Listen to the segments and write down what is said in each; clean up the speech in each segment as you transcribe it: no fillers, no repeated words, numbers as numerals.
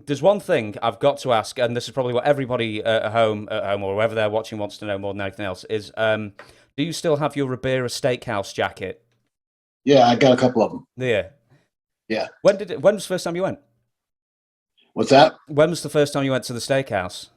There's one thing I've got to ask, and this is probably what everybody at home, or whoever they're watching wants to know more than anything else. Is do you still have your Ribera Steakhouse jacket? Yeah, I got a couple of them. Yeah. Yeah. When was the first time you went? What's that? When was the first time you went to the steakhouse?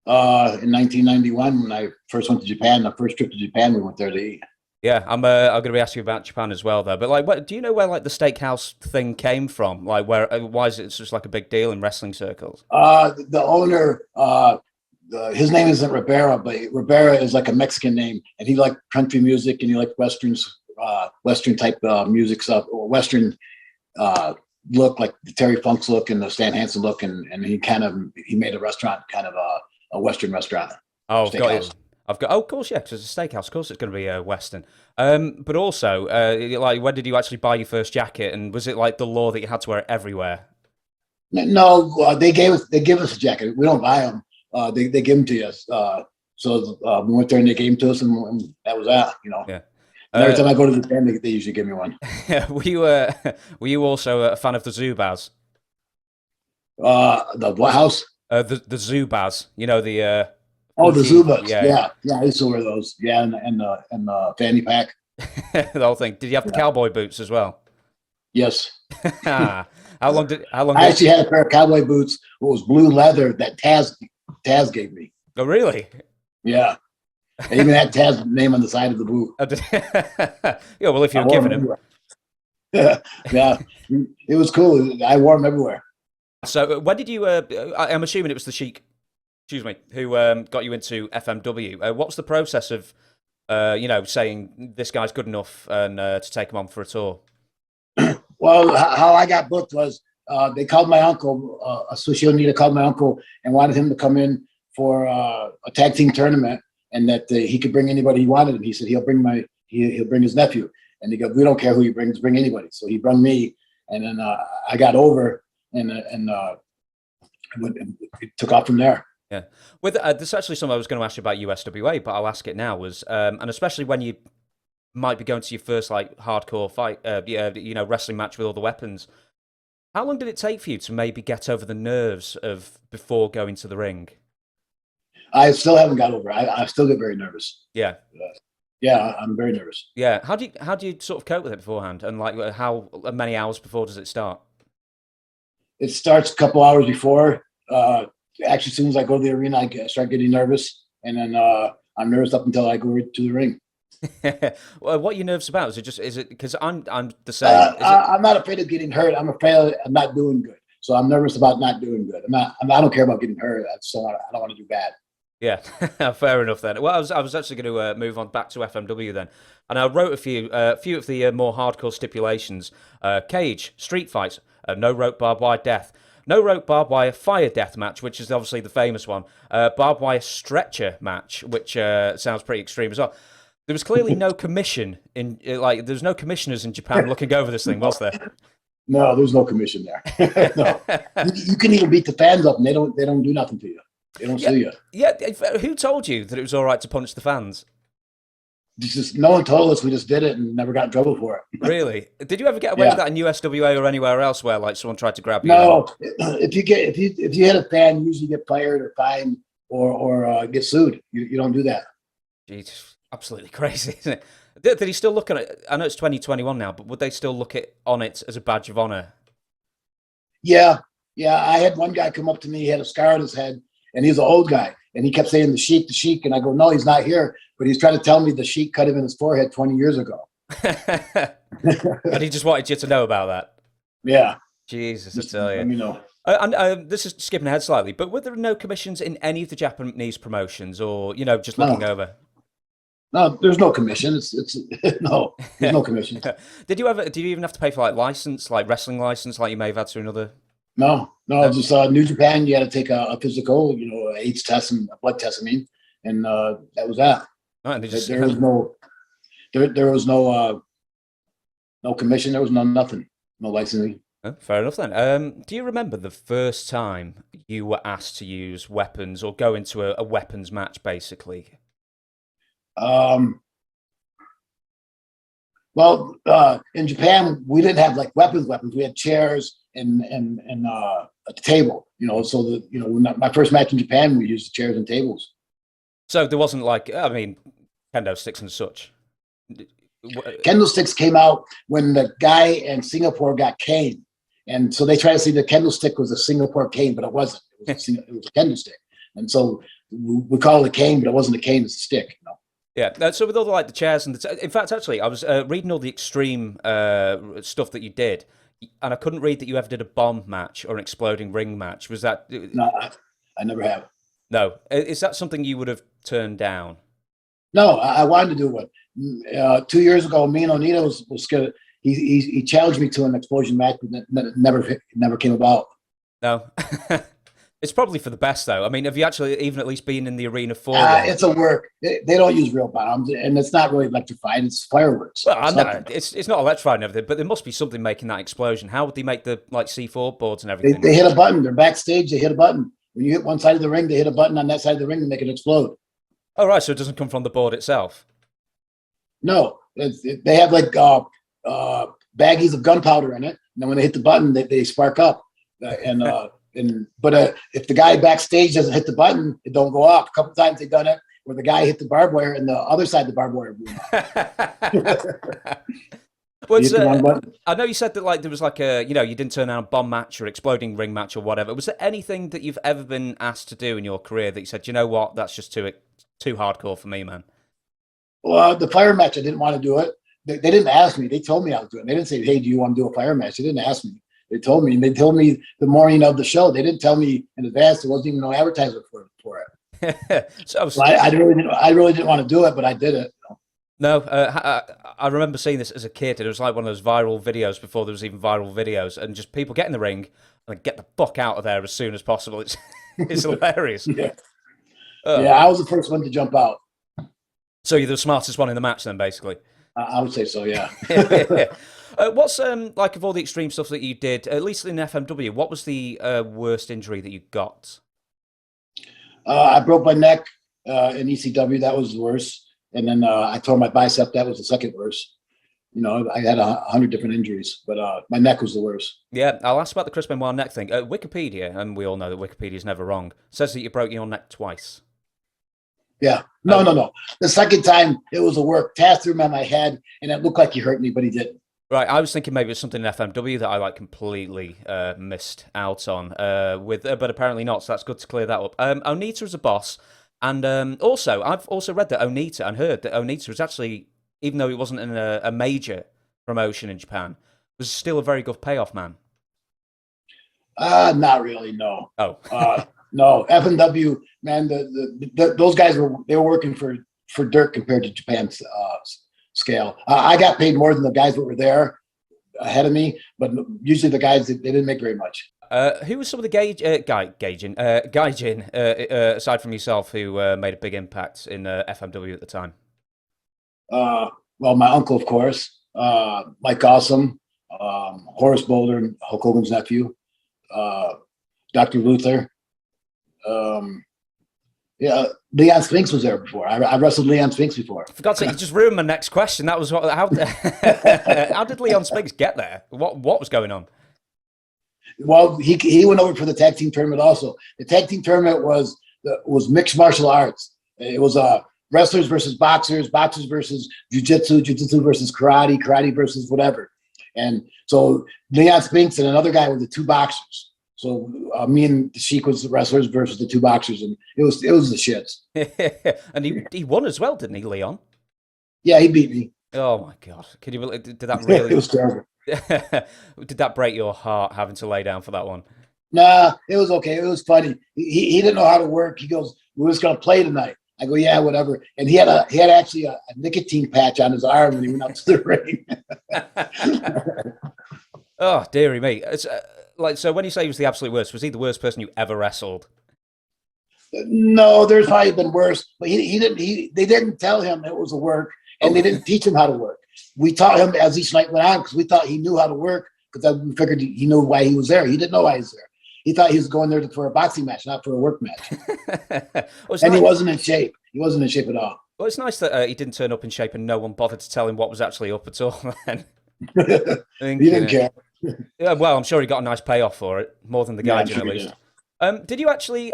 In 1991, when I first went to Japan, the first trip to Japan, we went there to eat. Yeah, I'm going to be asking you about Japan as well, though. But like, do you know where like the steakhouse thing came from? Like, why is it just like a big deal in wrestling circles? The owner, his name isn't Ribera, but Ribera is like a Mexican name, and he liked country music and he liked westerns, Western type music stuff, or Western uh, look, like the Terry Funk's look and the Stan Hansen look, and he made a restaurant, kind of a Western restaurant, Oh, I've got steakhouse. it. I've got. Oh, of course, yeah, because it's a steakhouse. Of course, it's going to be Western. But also, like, when did you actually buy your first jacket? And was it like the law that you had to wear it everywhere? No, they give us a jacket. We don't buy them. They give them to us. We went there and they gave them to us, and that was that. Yeah. And every time I go to Japan, they usually give me one. were you were you also a fan of the Zubaz? The what house? The Zubaz. You know the Oh, the funky, Zubas. yeah, Yeah. I used to wear those. Yeah, and the fanny pack. the whole thing. Did you have the Yeah. cowboy boots as well? Yes. How long I did? actually had a pair of cowboy boots. It was blue leather that Taz gave me. Oh, really? Yeah. I even had Taz's name on the side of the boot. Yeah. Well, if I you're wore them giving him. everywhere. Yeah. It was cool. I wore them everywhere. So when did you? I'm assuming it was the Sheik. Excuse me, who got you into FMW? What was the process of, saying this guy's good enough and to take him on for a tour? Well, how I got booked was they called my uncle, Sushi Onita called my uncle and wanted him to come in for a tag team tournament, and that he could bring anybody he wanted. And he said he'll bring his nephew. And he goes, we don't care who he brings, bring anybody. So he brought me, and then I got over, and it took off from there. Yeah, with there's actually something I was going to ask you about USWA, but I'll ask it now. And especially when you might be going to your first like hardcore fight, wrestling match with all the weapons. How long did it take for you to maybe get over the nerves of before going to the ring? I still haven't got over. I still get very nervous. Yeah, Yeah, I'm very nervous. yeah. How do you sort of cope with it beforehand? And like, how many hours before does it start? It starts a couple hours before. Actually, as soon as I go to the arena, start getting nervous, and then I'm nervous up until I go to the ring. Well, what are you nervous about? Is it because I'm the same? I'm not afraid of getting hurt. I'm afraid of not doing good. So I'm nervous about not doing good. I don't care about getting hurt. I don't want to do bad. Yeah, fair enough then. Well, I was actually going to move on back to FMW then, and I wrote a few of the more hardcore stipulations: cage, street fights, no rope, barbed wire, death, no rope, barbed wire, fire death match, which is obviously the famous one, barbed wire stretcher match, which sounds pretty extreme as well. There was clearly no commission in like there's no commissioners in Japan looking over this thing, was there? No, there's no commission there. No, you can even beat the fans up, and they don't do nothing to you. They don't Yeah, sue you. yeah. Who told you that it was all right to punch the fans? No one told us. We just did it and never got in trouble for it. Really? Did you ever get away with Yeah. that in USWA or anywhere else where like someone tried to grab you? No, if you hit a fan, you usually get fired or fined or get sued. You don't do that. Jeez, absolutely crazy, isn't it? Did he still look at it? I know it's 2021 now, but would they still look on it as a badge of honor? Yeah, yeah. I had one guy come up to me. He had a scar on his head, and he's an old guy, and he kept saying the Sheik, and I go, no, he's not here. But he's trying to tell me the Sheik cut him in his forehead 20 years ago. And he just wanted you to know about that. Yeah, Jesus, I just tell let you. me know. And this is skipping ahead slightly, but were there no commissions in any of the Japanese promotions, or just looking No, over? no, there's no commission. It's no, there's no commission. Did you even have to pay for like license, like wrestling license, like you may have had to another? No, no, No. just New Japan. You had to take a physical, AIDS test and a blood test. I mean, and that was that. Right, and they just There was there was no commission. There was nothing, no licensing. Oh, fair enough then. Do you remember the first time you were asked to use weapons or go into a weapons match, basically? Um, in Japan, we didn't have like weapons. We had chairs and a a table, so when my first match in Japan, we used chairs and tables. So there wasn't kendo sticks and such. Kendo sticks came out when the guy in Singapore got cane. And so they tried to say the kendo stick was a Singapore cane, but it wasn't. It was a kendo stick. And so we call it a cane, but it wasn't a cane, it's a stick. Yeah, so with all the chairs and in fact, actually, I was reading all the extreme stuff that you did, and I couldn't read that you ever did a bomb match or an exploding ring match. Was that? No, I never have. No, is that something you would have turned down? No, I wanted to do one. 2 years ago, me and Onita was scared. He challenged me to an explosion match, but it never came about. No. It's probably for the best, though. I mean, have you actually even at least been in the arena for it's a work. They don't use real bombs, and it's not really electrified. It's fireworks. Well, I know. It's not electrified and everything, but there must be something making that explosion. How would they make the C4 boards and everything? They hit a button. They're backstage. They hit a button. When you hit one side of the ring, they hit a button on that side of the ring to make it explode. Oh, right. So it doesn't come from the board itself? No. They have baggies of gunpowder in it, and then when they hit the button, they spark up. But if the guy backstage doesn't hit the button, it don't go off. A couple times they've done it where the guy hit the barbed wire and the other side of the barbed wire blew off. Well, I know you said that there was you didn't turn down a bomb match or exploding ring match or whatever. Was there anything that you've ever been asked to do in your career that you said, you know what, that's just too hardcore for me, man? Well, the fire match, I didn't want to do it. They didn't ask me. They told me I was doing it. They didn't say, hey, do you want to do a fire match? They didn't ask me. They told me, and they told me the morning of the show. They didn't tell me in advance. There wasn't even no advertisement for it. So I really didn't want to do it, but I did it. No, I remember seeing this as a kid. It was like one of those viral videos before there was even viral videos, and just people get in the ring and get the fuck out of there as soon as possible. It's hilarious. Yeah. I was the first one to jump out. So you're the smartest one in the match, then, basically. I would say so. Yeah. What's of all the extreme stuff that you did, at least in FMW, what was the worst injury that you got? I broke my neck in ECW. That was the worst. And then I tore my bicep. That was the second worst. I had 100 different injuries, but my neck was the worst. Yeah, I'll ask about the Chris Benoit neck thing. Wikipedia, and we all know that Wikipedia is never wrong, says that you broke your neck twice. Yeah. No. The second time, it was a work. Taz threw him on my head, and it looked like he hurt me, but he didn't. Right, I was thinking maybe it's something in FMW that I completely missed out on but apparently not. So that's good to clear that up. Onita is a boss, and also I've also read that Onita and heard that Onita was actually, even though it wasn't in a major promotion in Japan, was still a very good payoff man. Not really. No. Oh. No. FMW, man. Those guys were working for dirt compared to Japan's scale. I got paid more than the guys that were there ahead of me, but usually the guys, they didn't make very much. Who was some of the gaijin, aside from yourself, who made a big impact in FMW at the time? Well, my uncle, of course, Mike Awesome, Horace Boulder, Hulk Hogan's nephew, Dr. Luther. Leon Spinks was there before. I wrestled Leon Spinks before. For God's sake, you just ruined my next question. That was how did Leon Spinks get there? What was going on? Well, he went over for the tag team tournament also. The tag team tournament was mixed martial arts. It was wrestlers versus boxers, boxers versus jiu-jitsu, jiu-jitsu versus karate, karate versus whatever. And so Leon Spinks and another guy were the two boxers. So me and the Sheik was the wrestlers versus the two boxers, and it was the shits. And he won as well, didn't he, Leon? Yeah, he beat me. Oh my God! Can you? Did that really? It was terrible. Did that break your heart having to lay down for that one? Nah, it was okay. It was funny. He didn't know how to work. He goes, "We're just gonna play tonight." I go, "Yeah, whatever." And he had actually a nicotine patch on his arm when he went out to the ring. Oh, dearie me! It's so when you say he was the absolute worst, was he the worst person you ever wrestled? No, there's probably been worse, but he didn't. They didn't tell him it was a work, and they didn't teach him how to work. We taught him as each night went on because we thought he knew how to work because we figured he knew why he was there. He didn't know why he was there. He thought he was going there for a boxing match, not for a work match. And he wasn't in shape. He wasn't in shape at all. Well, it's nice that he didn't turn up in shape and no one bothered to tell him what was actually up at all. Then He didn't care. Yeah, well, I'm sure he got a nice payoff for it, more than the Yeah, I'm Gaijin sure at he least. did. Did you actually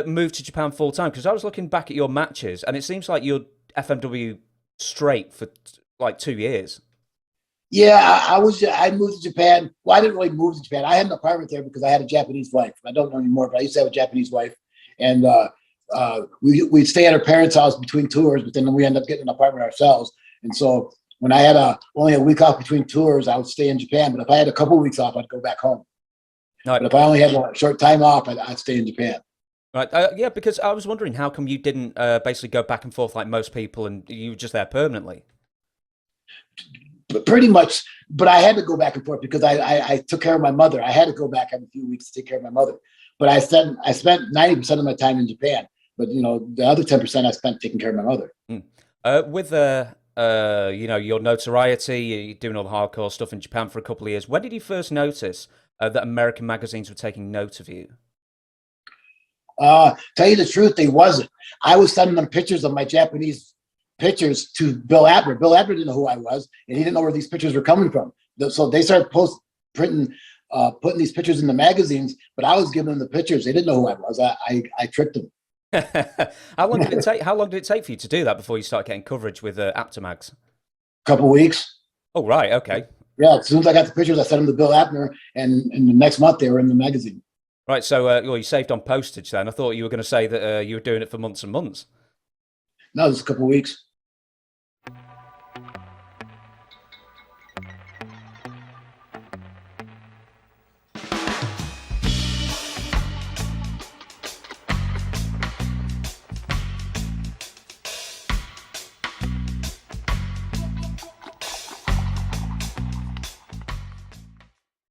move to Japan full time? Because I was looking back at your matches, and it seems like you're FMW straight for like 2 years. Yeah, I moved to Japan. Well, I didn't really move to Japan. I had an apartment there because I had a Japanese wife. I don't know anymore, but I used to have a Japanese wife, and we'd stay at her parents' house between tours. But then we ended up getting an apartment ourselves. And so when I had only a week off between tours, I would stay in Japan. But if I had a couple of weeks off, I'd go back home. Right, But if I only had a short time off, I'd stay in Japan. right. Yeah, because I was wondering how come you didn't basically go back and forth like most people, and you were just there permanently. But pretty much, but I had to go back and forth because I took care of my mother. I had to go back every few weeks to take care of my mother. But I spent 90% of my time in Japan. But the other 10% I spent taking care of my mother. Mm. With your notoriety, you're doing all the hardcore stuff in Japan for a couple of years. When did you first notice that American magazines were taking note of you? Tell you the truth, they wasn't. I was sending them pictures of my Japanese pictures to Bill Abner. Bill Abner didn't know who I was, and he didn't know where these pictures were coming from. So they started putting these pictures in the magazines, but I was giving them the pictures. They didn't know who I was. I tricked them. How long did it take? How long did it take for you to do that before you start getting coverage with Aptomags? Couple weeks. Oh, right, okay, Yeah, as soon as I got the pictures, I sent them to Bill Abner, and the next month they were in the magazine. right. So, well, you saved on postage then. I thought you were going to say that you were doing it for months and months. No, it was a couple weeks.